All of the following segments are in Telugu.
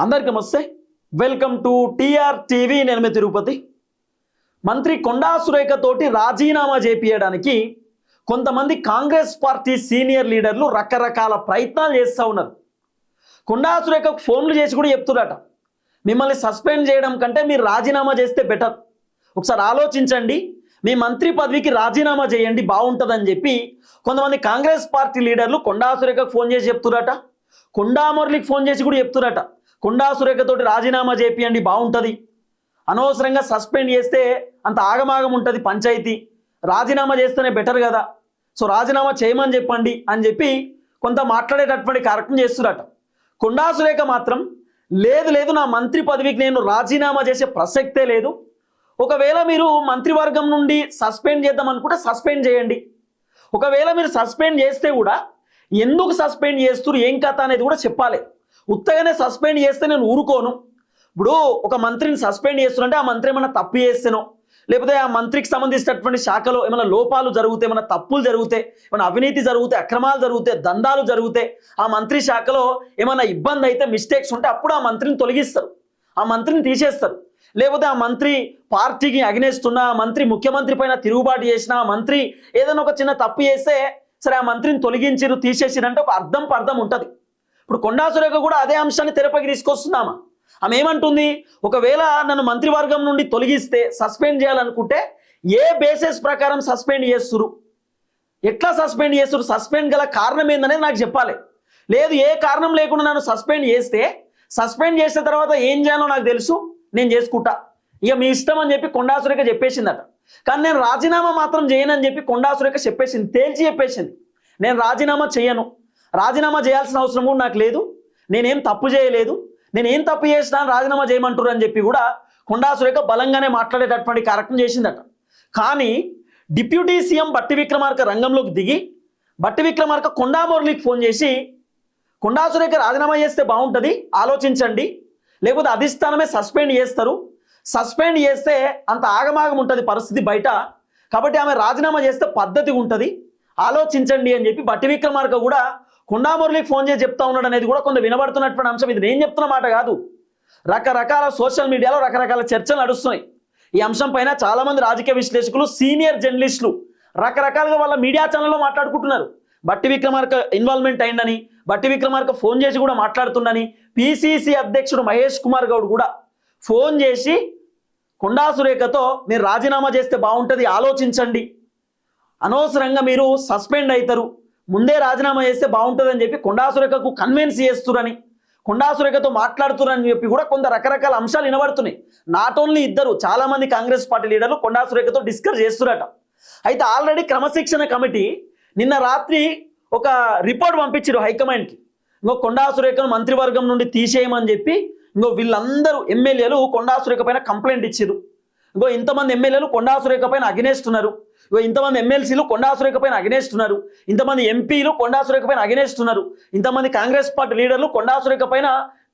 అందరికీ నమస్తే. Welcome to TR TV. నేను మీ తిరుపతి. మంత్రి కొండా సురేఖ తోటి రాజీనామా చేపియడానికి కొంతమంది కాంగ్రెస్ పార్టీ సీనియర్ లీడర్లు రకరకాల ప్రయత్నాలు చేస్తూ ఉన్నారు. కొండా సురేఖకు ఫోన్లు చేసి కూడా చెప్తున్నారట, మిమ్మల్ని సస్పెండ్ చేయడం కంటే మీరు రాజీనామా చేస్తే బెటర్, ఒకసారి ఆలోచించండి, మీ మంత్రి పదవికి రాజీనామా చేయండి బాగుంటుందని చెప్పి కొంతమంది కాంగ్రెస్ పార్టీ లీడర్లు కొండా సురేఖకు ఫోన్ చేసి చెప్తున్నారట. కొండా మురళికి ఫోన్ చేసి కూడా చెప్తున్నారట, కొండా సురేఖతోటి రాజీనామా చేపియండి బాగుంటుంది, అనవసరంగా సస్పెండ్ చేస్తే అంత ఆగమాగం ఉంటుంది పంచాయతీ, రాజీనామా చేస్తేనే బెటర్ కదా, సో రాజీనామా చేయమని చెప్పండి అని చెప్పి కొంత మాట్లాడేటటువంటి కార్యక్రమం చేస్తున్నారట. కొండా సురేఖ మాత్రం లేదు లేదు, నా మంత్రి పదవికి నేను రాజీనామా చేసే ప్రసక్తే లేదు, ఒకవేళ మీరు మంత్రివర్గం నుండి సస్పెండ్ చేద్దాం అనుకుంటే సస్పెండ్ చేయండి, ఒకవేళ మీరు సస్పెండ్ చేస్తే కూడా ఎందుకు సస్పెండ్ చేస్తున్నారు ఏం కథ అనేది కూడా చెప్పాలి, ఉత్తగానే సస్పెండ్ చేస్తే నేను ఊరుకోను. ఇప్పుడు ఒక మంత్రిని సస్పెండ్ చేస్తున్నారంటే ఆ మంత్రి ఏమైనా తప్పు చేస్తేనో, లేకపోతే ఆ మంత్రికి సంబంధించినటువంటి శాఖలో ఏమైనా లోపాలు జరిగితే, ఏమైనా తప్పులు జరిగితే, ఏమైనా అవినీతి జరిగితే, అక్రమాలు జరిగితే, దందాలు జరిగితే, ఆ మంత్రి శాఖలో ఏమైనా ఇబ్బంది అయితే, మిస్టేక్స్ ఉంటే అప్పుడు ఆ మంత్రిని తొలగిస్తారు, ఆ మంత్రిని తీసేస్తారు. లేకపోతే ఆ మంత్రి పార్టీకి అగెనిస్ట్ ఉన్న, ఆ మంత్రి ముఖ్యమంత్రి పైన తిరుగుబాటు చేసిన, ఆ మంత్రి ఏదైనా ఒక చిన్న తప్పు చేస్తే సరే ఆ మంత్రిని తొలగించిరు తీసేసిరంటే ఒక అర్థం ఉంటుంది. ఇప్పుడు కొండా సురేఖ కూడా అదే అంశాన్ని తెరపైకి తీసుకొస్తున్నామా, ఆమె ఏమంటుంది, ఒకవేళ నన్ను మంత్రివర్గం నుండి తొలగిస్తే సస్పెండ్ చేయాలనుకుంటే ఏ బేసిస్ ప్రకారం సస్పెండ్ చేస్తురు, ఎట్లా సస్పెండ్ చేస్తురు, సస్పెండ్ గల కారణం ఏందనేది నాకు చెప్పాలి. లేదు ఏ కారణం లేకుండా నన్ను సస్పెండ్ చేస్తే, సస్పెండ్ చేసిన తర్వాత ఏం చేయాలో నాకు తెలుసు, నేను చేసుకుంటా, ఇక మీ ఇష్టం అని చెప్పి కొండా సురేఖ చెప్పేసిందట. కానీ నేను రాజీనామా మాత్రం చేయనని చెప్పి కొండా సురేఖ చెప్పేసింది, తేల్చి చెప్పేసింది, నేను రాజీనామా చేయను, రాజీనామా చేయాల్సిన అవసరం కూడా నాకు లేదు, నేనేం తప్పు చేయలేదు, నేనేం తప్పు చేసినా రాజీనామా చేయమంటారు అని చెప్పి కూడా కొండా సురేఖ బలంగానే మాట్లాడేటటువంటి కార్యక్రమం చేసిందట. కానీ డిప్యూటీ సీఎం బట్టి విక్రమార్క రంగంలోకి దిగి బట్టి విక్రమార్క కొండా మురళికి ఫోన్ చేసి, కొండా సురేఖ రాజీనామా చేస్తే బాగుంటుంది ఆలోచించండి, లేకపోతే అధిష్టానమే సస్పెండ్ చేస్తారు, సస్పెండ్ చేస్తే అంత ఆగమాగం ఉంటుంది పరిస్థితి బయట, కాబట్టి ఆమె రాజీనామా చేస్తే పద్ధతి ఉంటుంది, ఆలోచించండి అని చెప్పి బట్టి విక్రమార్క కూడా కొండా మురళికి ఫోన్ చేసి చెప్తా ఉన్నాడు అనేది కూడా కొంత వినబడుతున్నటువంటి అంశం. ఇది నేను చెప్తున్న మాట కాదు, రకరకాల సోషల్ మీడియాలో రకరకాల చర్చలు నడుస్తున్నాయి ఈ అంశం పైన. చాలామంది రాజకీయ విశ్లేషకులు, సీనియర్ జర్నలిస్టులు రకరకాలుగా వాళ్ళ మీడియా ఛానల్లో మాట్లాడుకుంటున్నారు, బట్టి విక్రమార్క ఇన్వాల్వ్మెంట్ అయిందని, బట్టి విక్రమార్క ఫోన్ చేసి కూడా మాట్లాడుతుండని. పిసిసి అధ్యక్షుడు మహేష్ కుమార్ గౌడ్ కూడా ఫోన్ చేసి కొండా సురేఖతో మీరు రాజీనామా చేస్తే బాగుంటుంది ఆలోచించండి, అనవసరంగా మీరు సస్పెండ్ అవుతారు, ముందే రాజీనామా చేస్తే బాగుంటుందని చెప్పి కొండా సురేఖకు కన్విన్స్ చేస్తురని, కొండా సురేఖతో మాట్లాడుతున్నారని చెప్పి కూడా కొంత రకరకాల అంశాలు వినబడుతున్నాయి. నాట్ ఓన్లీ ఇద్దరు, చాలామంది కాంగ్రెస్ పార్టీ లీడర్లు కొండా సురేఖతో డిస్కస్ చేస్తురట. అయితే ఆల్రెడీ క్రమశిక్షణ కమిటీ నిన్న రాత్రి ఒక రిపోర్ట్ పంపించారు హైకమాండ్కి, ఇంకో కొండా సురేఖను మంత్రివర్గం నుండి తీసేయమని చెప్పి ఇంకో వీళ్ళందరూ ఎమ్మెల్యేలు కొండా సురేఖ పైన కంప్లైంట్ ఇచ్చారు, ఇంకో ఇంతమంది ఎమ్మెల్యేలు కొండా సురేఖ పైన అగెనిస్ట్ ఉన్నారు, ఇంకో ఇంతమంది ఎమ్మెల్సీలు కొండా సురేఖ పైన అగెనిస్ట్ ఉన్నారు, ఇంతమంది ఎంపీలు కొండా సురేఖ పైన అగెనిస్ట్ ఉన్నారు, ఇంతమంది కాంగ్రెస్ పార్టీ లీడర్లు కొండా సురేఖ పైన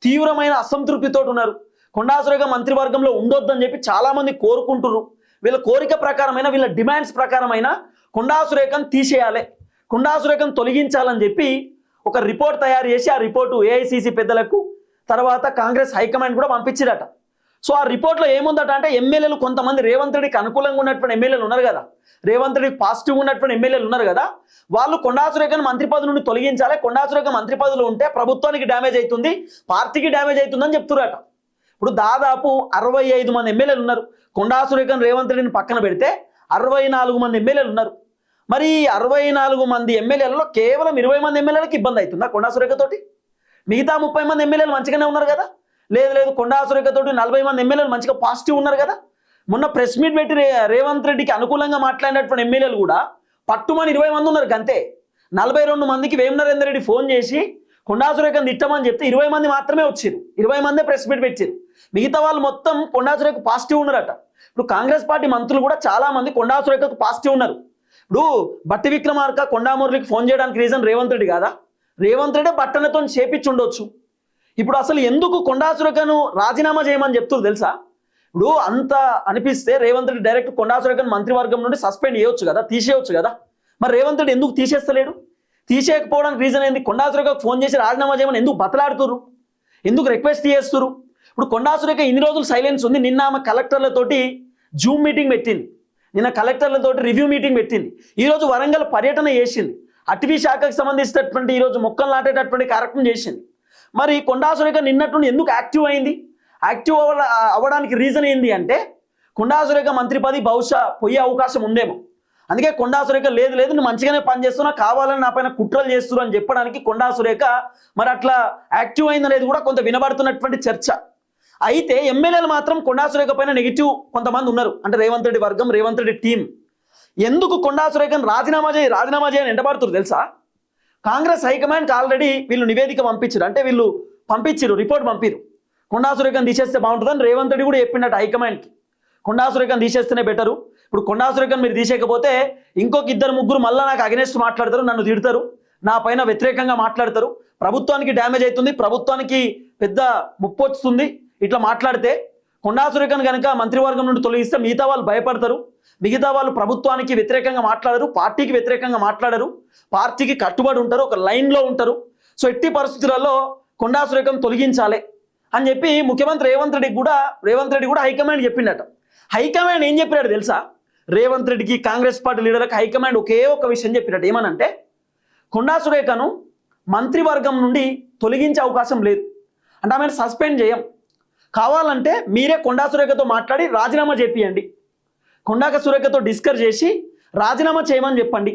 తీవ్రమైన అసంతృప్తితో ఉన్నారు, కొండా సురేఖ మంత్రివర్గంలో ఉండొద్దని చెప్పి చాలామంది కోరుకుంటున్నారు. వీళ్ళ కోరిక ప్రకారమైన, వీళ్ళ డిమాండ్స్ ప్రకారమైన కొండా సురేఖను తీసేయాలి, కొండా సురేఖను తొలగించాలని చెప్పి ఒక రిపోర్ట్ తయారు చేసి ఆ రిపోర్టు ఏఐసిసి పెద్దలకు తర్వాత కాంగ్రెస్ హైకమాండ్ కూడా పంపించిరట. సో ఆ రిపోర్ట్లో ఏముందట అంటే, ఎమ్మెల్యేలు కొంతమంది రేవంత్ రెడ్డికి అనుకూలంగా ఉన్నటువంటి ఎమ్మెల్యేలు ఉన్నారు కదా, రేవంత్ రెడ్డికి పాజిటివ్గా ఉన్నటువంటి ఎమ్మెల్యేలు ఉన్నారు కదా, వాళ్ళు కొండా సురేఖను మంత్రి పదవి నుండి తొలగించాలి, కొండా సురేఖ మంత్రి పదవిలో ఉంటే ప్రభుత్వానికి డ్యామేజ్ అవుతుంది, పార్టీకి డ్యామేజ్ అవుతుందని చెప్తున్నారట. ఇప్పుడు దాదాపు 65 మంది ఎమ్మెల్యేలు ఉన్నారు, కొండా సురేఖను రేవంత్ రెడ్డిని పక్కన పెడితే 64 మంది ఎమ్మెల్యేలు ఉన్నారు. మరి 64 మంది ఎమ్మెల్యేలలో కేవలం 20 మంది ఎమ్మెల్యేలకు ఇబ్బంది అవుతుందా కొండా సురేఖతోటి? మిగతా 30 మంది ఎమ్మెల్యేలు మంచిగానే ఉన్నారు కదా, లేదు కొండా సురేఖతోటి 40 మంది ఎమ్మెల్యేలు మంచిగా పాజిటివ్ ఉన్నారు కదా. మొన్న ప్రెస్ మీట్ పెట్టి రేవంత్ రెడ్డికి అనుకూలంగా మాట్లాడినటువంటి ఎమ్మెల్యేలు కూడా పట్టుమని 20 మంది ఉన్నారు అంతే. 42 మందికి వేం నరేందర్ రెడ్డి ఫోన్ చేసి కొండా సురేఖను తిట్టమని చెప్తే 20 మంది మాత్రమే వచ్చారు, 20 మందే ప్రెస్ మీట్ పెట్టారు, మిగతా వాళ్ళు మొత్తం కొండా సురేఖ పాజిటివ్ ఉన్నారట. ఇప్పుడు కాంగ్రెస్ పార్టీ మంత్రులు కూడా చాలా మంది కొండా సురేఖకు పాజిటివ్ ఉన్నారు. ఇప్పుడు బట్టి విక్రమార్క కొండా మురళికి ఫోన్ చేయడానికి రీజన్ రేవంత్ రెడ్డి కాదా, రేవంత్ రెడ్డి బట్టలతో చేపించి ఉండొచ్చు. ఇప్పుడు అసలు ఎందుకు కొండా సురేఖను రాజీనామా చేయమని చెప్తున్నారు తెలుసా? ఇప్పుడు అంత అనిపిస్తే రేవంత్ రెడ్డి డైరెక్ట్ కొండా సురేఖను మంత్రివర్గం నుండి సస్పెండ్ చేయొచ్చు కదా, తీసేయొచ్చు కదా, మరి రేవంత్ రెడ్డి ఎందుకు తీసేస్తలేడు? తీసేయకపోవడానికి రీజన్ ఏంది? కొండా సురేఖకు ఫోన్ చేసి రాజీనామా చేయమని ఎందుకు బతలాడుతున్నారు? ఎందుకు రిక్వెస్ట్ చేస్తున్నారు? ఇప్పుడు కొండా సురేఖ ఇన్ని రోజులు సైలెన్స్ ఉంది. నిన్న ఆమె కలెక్టర్లతోటి జూమ్ మీటింగ్ పెట్టింది, నిన్న కలెక్టర్లతోటి రివ్యూ మీటింగ్ పెట్టింది, ఈరోజు వరంగల్ పర్యటన చేసింది, అటవీ శాఖకు సంబంధించినటువంటి ఈరోజు మొక్కలు నాటేటటువంటి కార్యక్రమం చేసింది. మరి కొండా సురేఖ నిన్నట్టు ఎందుకు యాక్టివ్ అయింది? యాక్టివ్ అవ్వడానికి రీజన్ ఏంది అంటే కొండా సురేఖ మంత్రి పదవి బహుశా పోయే అవకాశం ఉందేమో. అందుకే కొండా సురేఖ లేదు నువ్వు మంచిగానే పనిచేస్తున్నా, కావాలని నా పైన కుట్రలు చేస్తున్నారు అని చెప్పడానికి కొండా సురేఖ మరి అట్లా యాక్టివ్ అయిందనేది కూడా కొంత వినబడుతున్నటువంటి చర్చ. అయితే ఎమ్మెల్యేలు మాత్రం కొండా సురేఖ పైన నెగిటివ్ కొంతమంది ఉన్నారు, అంటే రేవంత్ రెడ్డి వర్గం, రేవంత్ రెడ్డి టీం. ఎందుకు కొండా సురేఖను రాజీనామా చేయని ఎంటబడుతున్నారు తెలుసా? కాంగ్రెస్ హైకమాండ్కి ఆల్రెడీ వీళ్ళు నివేదిక పంపించారు, అంటే వీళ్ళు పంపించారు, రిపోర్ట్ పంపిరు. కొండా సురేఖను తీసేస్తే బాగుంటుందని రేవంత్ రెడ్డి కూడా చెప్పిండట హైకమాండ్కి. కొండా సురేఖను తీసేస్తేనే బెటరు. ఇప్పుడు కొండా సురేఖను మీరు తీసేయకపోతే ఇంకొక ఇద్దరు ముగ్గురు మళ్ళీ నాకు అగెనెస్ట్ మాట్లాడతారు, నన్ను తిడతారు, నా పైన వ్యతిరేకంగా మాట్లాడతారు, ప్రభుత్వానికి డ్యామేజ్ అవుతుంది, ప్రభుత్వానికి పెద్ద ముప్పు వస్తుంది. ఇట్లా మాట్లాడితే కొండా సురేఖను కనుక మంత్రివర్గం నుండి తొలగిస్తే మిగతా వాళ్ళు భయపడతారు, మిగతా వాళ్ళు ప్రభుత్వానికి వ్యతిరేకంగా మాట్లాడరు, పార్టీకి వ్యతిరేకంగా మాట్లాడరు, పార్టీకి కట్టుబడి ఉంటారు, ఒక లైన్లో ఉంటారు. సో ఎట్టి పరిస్థితులలో కొండా సురేఖను తొలగించాలి అని చెప్పి ముఖ్యమంత్రి రేవంత్ రెడ్డి కూడా హైకమాండ్ చెప్పిండట. హైకమాండ్ ఏం చెప్పాడు తెలుసా? రేవంత్ రెడ్డికి, కాంగ్రెస్ పార్టీ లీడర్లకు హైకమాండ్ ఒకే ఒక విషయం చెప్పినట్టు, ఏమనంటే కొండా సురేఖను మంత్రివర్గం నుండి తొలగించే అవకాశం లేదు, అంటే ఆమెను సస్పెండ్ చేయం, కావాలంటే మీరే కొండా సురేఖతో మాట్లాడి రాజీనామా చేపియండి, కొండా సురేఖతో డిస్కస్ చేసి రాజీనామా చేయమని చెప్పండి,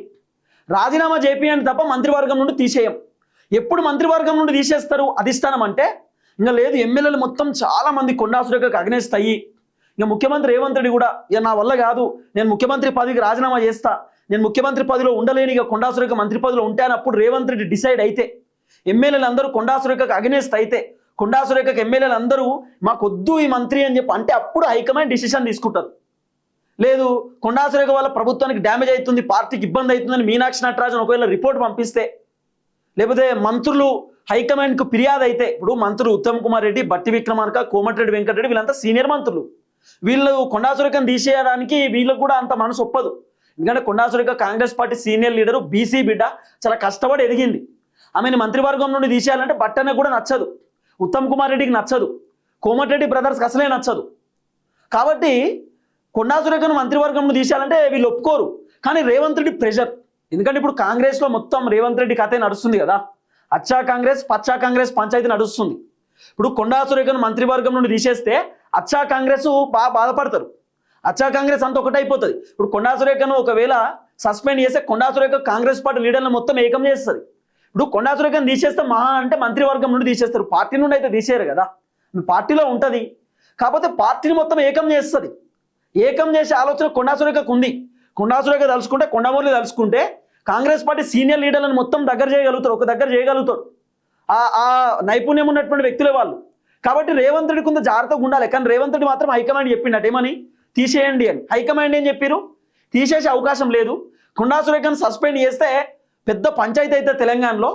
రాజీనామా చేపియండి తప్ప మంత్రివర్గం నుండి తీసేయం. ఎప్పుడు మంత్రివర్గం నుండి తీసేస్తారు అధిష్టానం అంటే, ఇంకా లేదు ఎమ్మెల్యేలు మొత్తం చాలా మంది కొండా సురేఖకు అగ్నెస్ట్ అయ్యి ఇక ముఖ్యమంత్రి రేవంత్ రెడ్డి కూడా ఇక నా వల్ల కాదు, నేను ముఖ్యమంత్రి పదవికి రాజీనామా చేస్తా, నేను ముఖ్యమంత్రి పదవిలో ఉండలేని, ఇక కొండా సురేఖ మంత్రి పదవిలో ఉంటాను, అప్పుడు రేవంత్ రెడ్డి డిసైడ్ అయితే, ఎమ్మెల్యేలు అందరూ కొండా సురేఖకు అగ్నెస్ట్ అయితే, కొండా సురేఖకు ఎమ్మెల్యేలు అందరూ మాకొద్దు ఈ మంత్రి అని చెప్పి అంటే అప్పుడు హైకమాండ్ డిసిషన్ తీసుకుంటారు. లేదు కొండా సురేఖ వల్ల ప్రభుత్వానికి డ్యామేజ్ అవుతుంది, పార్టీకి ఇబ్బంది అవుతుందని మీనాక్షి నటరాజన్ ఒకవేళ రిపోర్ట్ పంపిస్తే, లేకపోతే మంత్రులు హైకమాండ్కు ఫిర్యాదు అయితే, ఇప్పుడు మంత్రులు ఉత్తమ్ కుమార్ రెడ్డి, బట్టి విక్రమార్క, కోమటిరెడ్డి వెంకటరెడ్డి వీళ్ళంతా సీనియర్ మంత్రులు, వీళ్ళు కొండా సురేఖను తీసేయడానికి వీళ్ళకు కూడా అంత మనసు ఒప్పదు. ఎందుకంటే Konda Surekha Congress party senior leader, BC బిడ్డ, చాలా కష్టపడి ఎదిగింది. ఆమెను మంత్రివర్గం నుండి తీసేయాలంటే బట్టనే కూడా నచ్చదు, ఉత్తమ్ కుమార్ రెడ్డికి నచ్చదు, కోమటిరెడ్డి బ్రదర్స్కి అసలే నచ్చదు. కాబట్టి కొండా సురేఖను మంత్రివర్గం నుండి తీసేయాలంటే వీళ్ళు ఒప్పుకోరు. కానీ రేవంత్ రెడ్డి ప్రెషర్, ఎందుకంటే ఇప్పుడు కాంగ్రెస్లో మొత్తం రేవంత్ రెడ్డి కథే నడుస్తుంది కదా, అచ్చా కాంగ్రెస్ పచ్చా కాంగ్రెస్ పంచాయతీ నడుస్తుంది. ఇప్పుడు కొండా సురేఖను మంత్రివర్గం నుండి తీసేస్తే అచ్చా కాంగ్రెస్ బాగా బాధపడతారు, అచ్చా కాంగ్రెస్ అంతా ఒకటైపోతుంది. ఇప్పుడు కొండా సురేఖను ఒకవేళ సస్పెండ్ చేస్తే కొండా సురేఖ కాంగ్రెస్ పార్టీ లీడర్లను మొత్తం ఏకం చేస్తుంది. ఇప్పుడు కొండా సురేఖను తీసేస్తే మహా అంటే మంత్రివర్గం నుండి తీసేస్తారు, పార్టీ నుండి అయితే తీసేయరు కదా, పార్టీలో ఉంటుంది. కాకపోతే పార్టీని మొత్తం ఏకం చేస్తుంది, ఏకం చేసే ఆలోచన కొండా సురేఖకు ఉంది. కొండా సురేఖ తలుచుకుంటే, కొండమూర్లి తలుచుకుంటే కాంగ్రెస్ పార్టీ సీనియర్ లీడర్లను మొత్తం దగ్గర చేయగలుగుతారు, ఒక దగ్గర చేయగలుగుతారు, ఆ నైపుణ్యం ఉన్నటువంటి వ్యక్తులే వాళ్ళు. కాబట్టి రేవంత్ రెడ్డి కొంత జాగ్రత్తగా ఉండాలి. కానీ రేవంత్ రెడ్డి మాత్రం హైకమాండ్ చెప్పిండట ఏమని, తీసేయండి అని. హైకమాండ్ ఏం చెప్పారు, తీసేసే అవకాశం లేదు, కొండా సురేఖను సస్పెండ్ చేస్తే పెద్ద పంచాయతీ అయితే తెలంగాణలో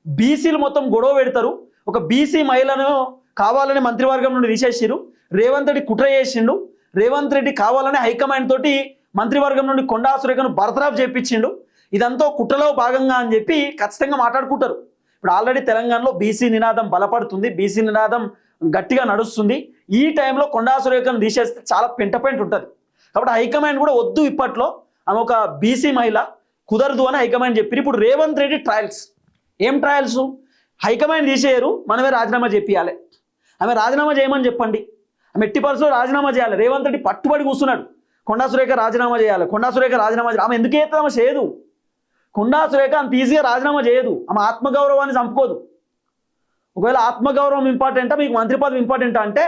బీసీలు మొత్తం గొడవ పెడతారు, ఒక బీసీ మహిళను కావాలని మంత్రివర్గం నుండి తీసేసిరు, రేవంత్ రెడ్డి కుట్ర చేసిండు, రేవంత్ రెడ్డి కావాలని హైకమాండ్ తోటి మంత్రివర్గం నుండి కొండా సురేఖను బర్తరాఫ్ చేపించిండు, ఇదంతా కుట్రలో భాగంగా అని చెప్పి ఖచ్చితంగా మాట్లాడుకుంటారు. ఇప్పుడు ఆల్రెడీ తెలంగాణలో బీసీ నినాదం బలపడుతుంది, బీసీ నినాదం గట్టిగా నడుస్తుంది. ఈ టైంలో కొండా సురేఖను తీసేస్తే చాలా పెంట ఉంటుంది. కాబట్టి హైకమాండ్ కూడా వద్దు, ఇప్పట్లో ఆమె ఒక బీసీ మహిళ, కుదరదు అని హైకమాండ్ చెప్పి. ఇప్పుడు రేవంత్ రెడ్డి ట్రయల్స్, ఏం ట్రయల్స్, హైకమాండ్ తీసేయరు, మనమే రాజీనామా చేపియాలి, ఆమె రాజీనామా చేయమని చెప్పండి, ఆమె ఎట్టి పరిస్థితుల్లో రాజీనామా చేయాలి. రేవంత్ రెడ్డి పట్టుబడి కూర్చున్నాడు, కొండా సురేఖ రాజీనామా చేయాలి, కొండా సురేఖ రాజీనామా చేయాలి. ఆమె ఎందుకు చేస్తుంది, ఆమె చేయదు, కొండా సురేఖ అంత ఈజీగా రాజీనామా చేయదు, ఆమె ఆత్మగౌరవాన్ని చంపుకోదు. ఒకవేళ ఆత్మగౌరవం ఇంపార్టెంటా, మీకు మంత్రి పదవి ఇంపార్టెంటా అంటే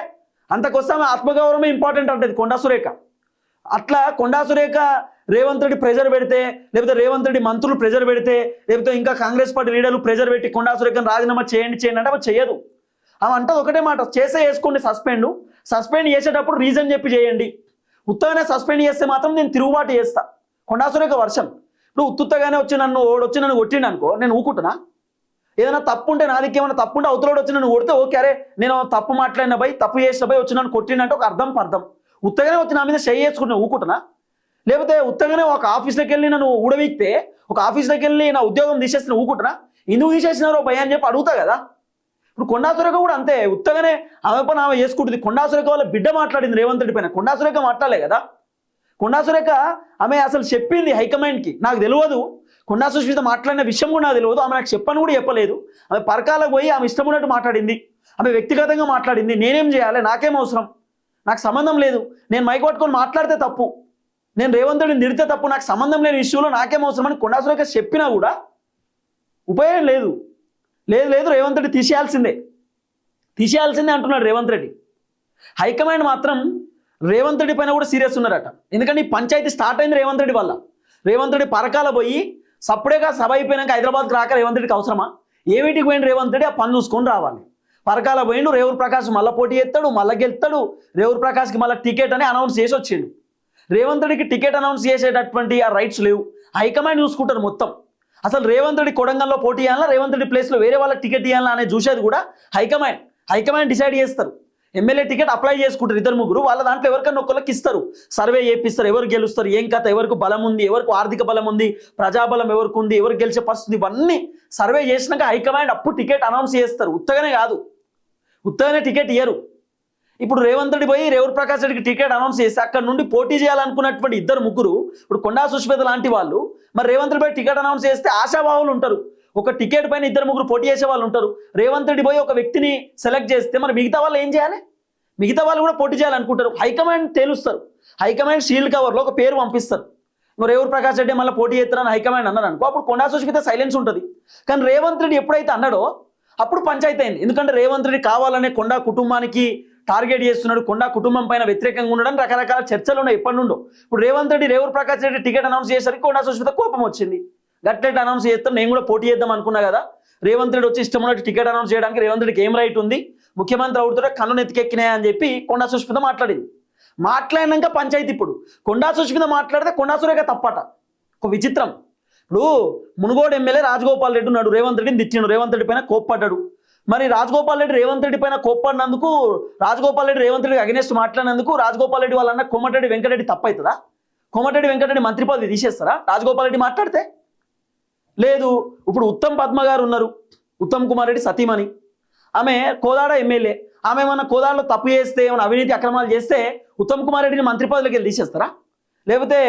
అంతకొస్తే ఆమె ఆత్మగౌరవమే ఇంపార్టెంట్ అంటది కొండా సురేఖ. అట్లా కొండా సురేఖ రేవంత్ రెడ్డి ప్రెజర్ పెడితే, లేకపోతే రేవంత్ రెడ్డి మంత్రులు ప్రెజర్ పెడితే, లేకపోతే ఇంకా కాంగ్రెస్ పార్టీ లీడర్లు ప్రెజర్ పెట్టి కొండా సురేఖను రాజీనామా చేయండి అంటే ఆమె చేయదు. ఆమె అంటది ఒకటే మాట, చేసుకోండి, సస్పెండ్ చేసేటప్పుడు రీజన్ చెప్పి చేయండి, ఉత్తగానే సస్పెండ్ చేస్తే మాత్రం నేను తిరుగుబాటు చేస్తా. కొండా సురేఖ వర్షం, ఇప్పుడు ఉత్తుత్తగానే వచ్చి నన్ను కొట్టిండు అనుకో, నేను ఊకుంటున్నా, ఏదైనా తప్పు ఉంటే నాదికి ఏమైనా తప్పు ఉంటే అవతలోడు వచ్చి నన్ను కొడితే ఓకే, అరే నేను తప్పు మాట్లాడిన బై, తప్పు చేసిన బై వచ్చి నన్ను కొట్టిండంటే ఒక అర్థం పర్థం. ఉత్తగానే వచ్చి నా మీద షై చేసుకుంటున్నా ఊకుంటున్నా, లేకపోతే ఉత్తగానే ఒక ఆఫీస్లోకి వెళ్ళి నన్ను ఊడవీక్తే, ఒక ఆఫీస్లోకి వెళ్ళి నా ఉద్యోగం తీసేసిన ఊకుంటున్నా, ఎందుకు తీసేసినారో భయ అని చెప్పి అడుగుతా కదా. ఇప్పుడు కొండా సురేఖ కూడా అంతే, ఉత్తగానే ఆమె పని ఆమె చేసుకుంటుంది. కొండా సురేఖ వాళ్ళ బిడ్డ మాట్లాడింది రేవంత్ రెడ్డి పైన, కొండా సురేఖ మాట్లాడలే కదా. కొండా సురేఖ ఆమె అసలు చెప్పింది హైకమాండ్కి, నాకు తెలియదు కొండా సుష్మిత మాట్లాడిన విషయం కూడా నాకు తెలియదు, ఆమె నాకు చెప్పని కూడా చెప్పలేదు. ఆమె పరకాలకు పోయి ఆమె ఇష్టం ఉన్నట్టు మాట్లాడింది, ఆమె వ్యక్తిగతంగా మాట్లాడింది. నేనేం చేయాలి, నాకేం అవసరం, నాకు సంబంధం లేదు, నేను మైక్ పట్టుకొని మాట్లాడితే తప్పు, నేను రేవంత్ రెడ్డిని తిడితే తప్పు, నాకు సంబంధం లేని ఇష్యూలో నాకేం అవసరం అని కొండా సురేఖ చెప్పినా కూడా ఉపయోగం లేదు. లేదు రేవంత్ రెడ్డి తీసేయాల్సిందే అంటున్నాడు రేవంత్ రెడ్డి. హైకమాండ్ మాత్రం రేవంత్ రెడ్డి పైన కూడా సీరియస్ ఉన్నారట. ఎందుకంటే ఈ పంచాయతీ స్టార్ట్ అయింది రేవంత్ రెడ్డి వల్ల. రేవంత్ రెడ్డి పరకాల పోయి సప్పుడేగా సభ అయిపోయినాక హైదరాబాద్కి రాక రేవంత్ రెడ్డికి అవసరమా? ఏ వీటికి పోయిన రేవంత్ రెడ్డి ఆ పని చూసుకొని రావాలి. పరకాల పోయిండు, రేవూర్ ప్రకాష్ మళ్ళీ పోటీ చేస్తాడు, మళ్ళీ గెలుస్తాడు. రేవూర్ ప్రకాష్కి మళ్ళీ టికెట్ అని అనౌన్స్ చేసి వచ్చిండు. రేవంత్ రెడ్డికి టికెట్ అనౌన్స్ చేసేటటువంటి ఆ రైట్స్ లేవు, హైకమాండ్ చూసుకుంటారు మొత్తం. అసలు రేవంత్ రెడ్డి కొడంగల్లో పోటీ చేయాలా, రేవంత్ రెడ్డి ప్లేస్లో వేరే వాళ్ళకి టికెట్ ఇవ్వాలా అనేది చూసేది కూడా హైకమాండ్ డిసైడ్ చేస్తారు. ఎమ్మెల్యే టికెట్ అప్లై చేసుకుంటారు ఇద్దరు ముగ్గురు, వాళ్ళ దాంట్లో ఎవరికన్నా ఒక్కరికి ఇస్తారు, సర్వే చేపిస్తారు, ఎవరు గెలుస్తారు, ఏం కథ, ఎవరికి బలం ఉంది, ఎవరికి ఆర్థిక బలం ఉంది, ప్రజాబలం ఎవరికి ఉంది, ఎవరు గెలిచే పరిస్థితి, ఇవన్నీ సర్వే చేసినాక హైకమాండ్ అప్పుడు టికెట్ అనౌన్స్ చేస్తారు. ఉత్తగానే కాదు, ఉత్తగానే టికెట్ ఇయ్యరు. ఇప్పుడు రేవంత్ రెడ్డి పోయి రేవూర్ ప్రకాష్ రెడ్డికి టికెట్ అనౌన్స్ చేసి అక్కడ నుండి పోటీ చేయాలనుకున్నటువంటి ఇద్దరు ముగ్గురు, ఇప్పుడు కొండా సుష్మిత లాంటి వాళ్ళు మరి రేవంత్ రెడ్డి పోయి టికెట్ అనౌన్స్ చేస్తే ఆశాభావులు ఉంటారు. ఒక టికెట్ పైన ఇద్దరు ముగ్గురు పోటీ చేసే వాళ్ళు ఉంటారు. రేవంత్ రెడ్డి పోయి ఒక వ్యక్తిని సెలెక్ట్ చేస్తే మరి మిగతా వాళ్ళు ఏం చేయాలి? మిగతా వాళ్ళు కూడా పోటీ చేయాలనుకుంటారు. హైకమాండ్ తేలుస్తారు, హైకమాండ్ షీల్డ్ కవర్లో ఒక పేరు పంపిస్తారు. రేవూర్ ప్రకాష్ రెడ్డి మళ్ళీ పోటీ చేస్తారని హైకమాండ్ అన్నారు అనుకో, అప్పుడు కొండా సుష్మిత సైలెన్స్ ఉంటుంది. కానీ రేవంత్ రెడ్డి ఎప్పుడైతే అన్నాడో అప్పుడు పంచాయతీ అయింది. ఎందుకంటే రేవంత్ రెడ్డి కావాలనే కొండా కుటుంబానికి టార్గెట్ చేస్తున్నాడు, కొండా కుటుంబం పైన వ్యతిరేకంగా ఉండడం రకరకాల చర్చలు ఉన్నాయి ఎప్పటి నుండో. ఇప్పుడు రేవంత్ రెడ్డి రేవూర్ ప్రకాష్ రెడ్డి టికెట్ అనౌన్స్ చేసరికి కొండా సుష్మిత కోపం వచ్చింది. గట్లెట్ అనౌన్స్ చేస్తాం, నేను కూడా పోటీ చేద్దాం అనుకున్నా కదా, రేవంత్ రెడ్డి వచ్చి ఇష్టం ఉన్నట్టు టికెట్ అనౌన్స్ చేయడానికి రేవంత్ రెడ్డికి ఏం రైట్ ఉంది, ముఖ్యమంత్రి అవుతుంటే కన్ను నెత్తికెక్కినాయి అని చెప్పి కొండా సుష్మిత మాట్లాడింది. మాట్లాడినాక పంచాయతీ ఇప్పుడు కొండా సుష్మిత మాట్లాడితే కొండా సురేఖ తప్పట. ఒక విచిత్రం. ఇప్పుడు మునుగోడు ఎమ్మెల్యే రాజగోపాల్ రెడ్డి ఉన్నాడు, రేవంత్ రెడ్డిని తిట్టిండు, రేవంత్ రెడ్డి పైన కోప్పడ్డాడు. మరి రాజగోపాల్ రెడ్డి రేవంత్ రెడ్డి పైన కోప్పడినందుకు, రాజగోపాల్ రెడ్డి రేవంత్ రెడ్డికి అగెనెస్ట్ మాట్లాడినందుకు రాజగోపాల్ రెడ్డి వాళ్ళన్న కోమటిరెడ్డి వెంకటరెడ్డి తప్పవుతుందా? కోమటిరెడ్డి వెంకటరెడ్డి మంత్రి పదవి తీసేస్తారా రాజగోపాల్ రెడ్డి మాట్లాడితే? లేదు. ఇప్పుడు ఉత్తమ్ పద్మ గారు ఉన్నారు, ఉత్తమ్ కుమార్ రెడ్డి సతీమణి, ఆమె కోదాడ ఎమ్మెల్యే. ఆమె ఏమన్నా కోదాడలో తప్పు చేస్తే, ఏమైనా అవినీతి అక్రమాలు చేస్తే ఉత్తమ్ కుమార్ రెడ్డిని మంత్రి పదవిలోకి వెళ్ళి తీసేస్తారా? లేకపోతే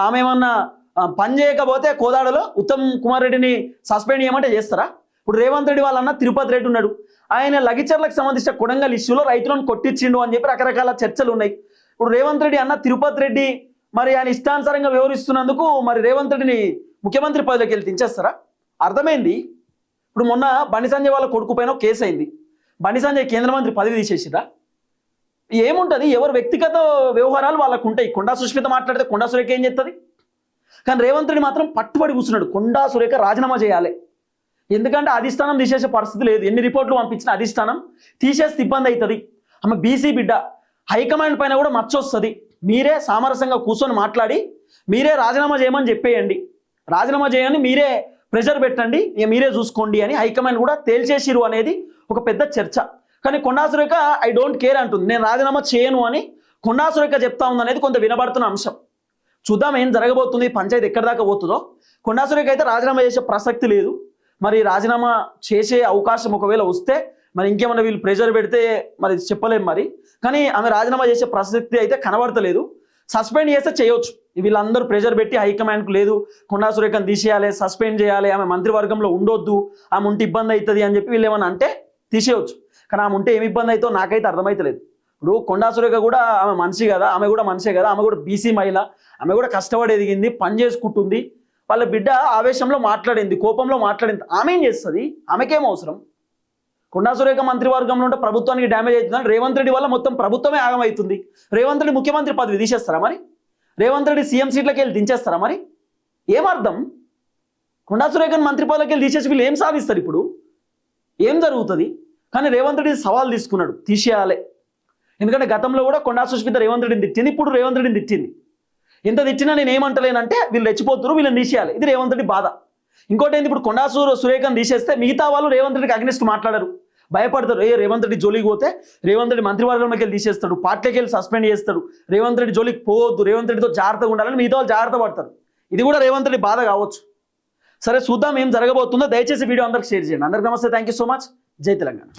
ఆమె ఏమన్నా పని చేయకపోతే కోదాడలో ఉత్తమ్ కుమార్ రెడ్డిని సస్పెండ్ చేయమంటే చేస్తారా? ఇప్పుడు రేవంత్ రెడ్డి వాళ్ళన్న తిరుపతి రెడ్డి ఉన్నాడు, ఆయన లగిచర్లకు సంబంధించిన కొడంగల్ ఇష్యూలో రైతులను కొట్టించిండు అని చెప్పి రకరకాల చర్చలు ఉన్నాయి. ఇప్పుడు రేవంత్ రెడ్డి అన్న తిరుపతి రెడ్డి మరి ఆయన ఇష్టానుసారంగా వ్యవహరిస్తున్నందుకు మరి రేవంత్ రెడ్డిని ముఖ్యమంత్రి పదవిలోకి వెళ్ళి దించేస్తారా? అర్థమైంది. ఇప్పుడు మొన్న బండి సంజయ్ వాళ్ళ కొడుకు పైన కేసు అయింది, బండి సంజయ్ కేంద్ర మంత్రి పదవి తీసేసిరా? ఏముంటుంది, ఎవరు వ్యక్తిగత వ్యవహారాలు వాళ్ళకు ఉంటాయి. కొండా సుష్మిత మాట్లాడితే కొండా సురేఖ ఏం చేస్తుంది? కానీ రేవంత్ రెడ్డి మాత్రం పట్టుబడి కూర్చున్నాడు, కొండా సురేఖ రాజీనామా చేయాలి. ఎందుకంటే అధిష్టానం తీసేసే పరిస్థితి లేదు, ఎన్ని రిపోర్ట్లు పంపించిన అధిష్టానం తీసేస్తే ఇబ్బంది అవుతుంది. ఆమె బీసీ బిడ్డ, హైకమాండ్ పైన కూడా మచ్చొస్తుంది. మీరే సామరస్యంగా కూర్చొని మాట్లాడి మీరే రాజీనామా చేయమని చెప్పేయండి, రాజీనామా చేయండి, మీరే ప్రెషర్ పెట్టండి, ఇక మీరే చూసుకోండి అని హైకమాండ్ కూడా తేల్చేసిరు అనేది ఒక పెద్ద చర్చ. కానీ Konda Surekha I don't care అంటుంది, నేను రాజీనామా చేయను అని కొండా సురేఖ చెప్తా ఉంది అనేది కొంత వినబడుతున్న అంశం. చూద్దాం ఏం జరగబోతుంది, పంచాయతీ ఎక్కడి దాకా పోతుందో. కొండా సురేఖ అయితే రాజీనామా చేసే ప్రసక్తి లేదు. మరి రాజీనామా చేసే అవకాశం ఒకవేళ వస్తే మరి ఇంకేమన్నా వీళ్ళు ప్రెషర్ పెడితే మరి చెప్పలేము మరి. కానీ ఆమె రాజీనామా చేసే ప్రసక్తి అయితే కనబడతలేదు. సస్పెండ్ చేస్తే చేయొచ్చు, వీళ్ళందరూ ప్రెషర్ పెట్టి హైకమాండ్కు లేదు కొండా సురేఖను తీసేయాలి, సస్పెండ్ చేయాలి, ఆమె మంత్రివర్గంలో ఉండొద్దు, ఆమె ఉంటే ఇబ్బంది అవుతుంది అని చెప్పి వీళ్ళు ఏమన్నా అంటే తీసేయవచ్చు. కానీ ఆమె ఉంటే ఏమి ఇబ్బంది అవుతుందో నాకైతే అర్థమవుతలేదు. ఇప్పుడు కొండా సురేఖ కూడా ఆమె మనిషి కదా, ఆమె కూడా మనిషే కదా, ఆమె కూడా బీసీ మహిళ, ఆమె కూడా కష్టపడి ఎదిగింది, పని చేసుకుంటుంది. వాళ్ళ బిడ్డ ఆవేశంలో మాట్లాడింది, కోపంలో మాట్లాడింది, ఆమె ఏం చేస్తుంది? ఆమెకేం అవసరం? కొండా సురేఖ మంత్రివర్గంలో ఉంటే ప్రభుత్వానికి డ్యామేజ్ అవుతుందని రేవంత్ రెడ్డి వల్ల మొత్తం ప్రభుత్వమే ఆగమవుతుంది. రేవంత్ రెడ్డి ముఖ్యమంత్రి పదవి తీసేస్తారా మరి? రేవంత్ రెడ్డి సీఎం సీట్లకి వెళ్ళి దించేస్తారా మరి? ఏమర్థం? కొండా సురేఖను మంత్రి పదవికి వెళ్ళి తీసేసి వీళ్ళు ఏం సాధిస్తారు? ఇప్పుడు ఏం జరుగుతుంది? కానీ రేవంత్ రెడ్డి సవాల్ తీసుకున్నాడు, తీసేయాలి. ఎందుకంటే గతంలో కూడా కొండా సుష్మిత రేవంత్ రెడ్డిని తిట్టింది, ఇప్పుడు రేవంత్ రెడ్డిని తిట్టింది. ఎంత తిట్టినా నేను ఏమంటలేనంటే వీళ్ళు రెచ్చిపోతున్నారు, వీళ్ళని తీసేయాలి, ఇది రేవంత్ రెడ్డి బాధ. ఇంకోటి ఏంది, ఇప్పుడు కొండా సురేఖను తీసేస్తే మిగతా వాళ్ళు రేవంత్ రెడ్డికి అగెనిస్ట్ మాట్లాడరు, భయపడతారు. రేవంత్ రెడ్డి జోలికి పోతే రేవంత్ రెడ్డి మంత్రివర్గంలోకి వెళ్ళి తీసేస్తాడు, పార్టీకి వెళ్ళి సస్పెండ్ చేస్తాడు, రేవంత్ రెడ్డి జోలికి పోవద్దు, రేవంత్ రెడ్డితో జాగ్రత్తగా ఉండాలని మిగతా వాళ్ళు జాగ్రత్త పడతారు. ఇది కూడా రేవంత్ రెడ్డి బాధ కావచ్చు. సరే చూద్దాం ఏం జరగబోతుందో. దయచేసి వీడియో అందరికి షేర్ చేయండి. అందరికి నమస్తే, థ్యాంక్ యూ సో మచ్. జై తెలంగాణ.